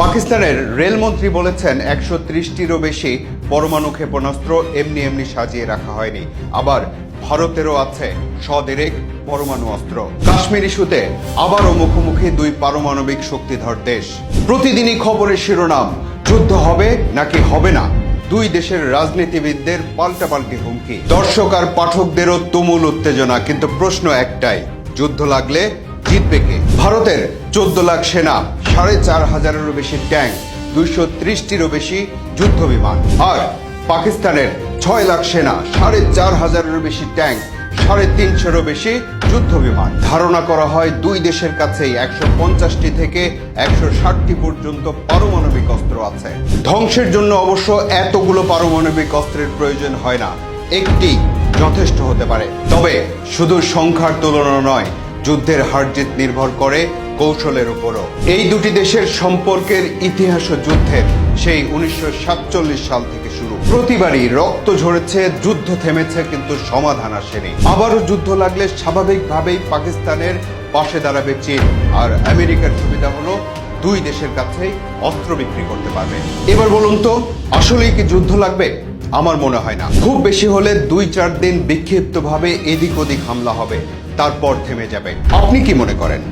পাকিস্তানের রেলমন্ত্রী বলেছেন ১৩০টিরও বেশি পরমাণু ক্ষেপণাস্ত্র এমনি এমনি সাজিয়ে রাখা হয়নি। আবার ভারতেরও আছে সদেরেক পরমাণু অস্ত্র। কাশ্মীর ইস্যুতে আবারও মুখোমুখি দুই পারমাণবিক শক্তিধর দেশ। প্রতিদিনই খবরের শিরোনাম, যুদ্ধ হবে নাকি হবে না, দুই দেশের রাজনীতিবিদদের পাল্টাপাল্টি হুমকি। দর্শক আর পাঠকদেরও তুমুল উত্তেজনা, কিন্তু প্রশ্ন একটাই, যুদ্ধ লাগলে জিতবে কে? ভারতের 14 লাখ সেনা, ৪,৫০০-এরও বেশি ট্যাঙ্ক, ২৩০টিরও বেশি যুদ্ধ বিমান। আর পাকিস্তানের ৬ লাখ সেনা, ৪,৫০০-এরও বেশি ট্যাঙ্ক, ৩৫০-এরও বেশি যুদ্ধ বিমান। ধারণা করা হয় দুই দেশের কাছেই ১৫০টি থেকে ১৬০টি পর্যন্ত পারমাণবিক অস্ত্র আছে। ধ্বংসের জন্য অবশ্য এতগুলো পারমাণবিক অস্ত্রের প্রয়োজন হয় না, একটি যথেষ্ট হতে পারে। তবে শুধু সংখ্যার তুলনা নয়, যুদ্ধের হারজিত নির্ভর করে কৌশলের উপরও। এই দুটি দেশের সম্পর্কের ইতিহাস ও যুদ্ধের সেই ১৯৪৭ সাল থেকে শুরু। প্রতিবারই রক্ত ঝরেছে, যুদ্ধ থেমেছে, কিন্তু সমাধান আসেনি। আবারও যুদ্ধ লাগলে স্বাভাবিকভাবেই পাকিস্তানের পাশে দাঁড়াবে চীন, আর আমেরিকার সুবিধা হলো দুই দেশের কাছেই অস্ত্র বিক্রি করতে পারবে। এবার বলুন তো, আসলেই কি যুদ্ধ লাগবে? আমার মনে হয় না। খুব বেশি হলে ২-৪ দিন বিক্ষিপ্তভাবে এদিক ওদিক হামলা হবে, তারপর থেমে যাবে। আপনি কি মনে করেন?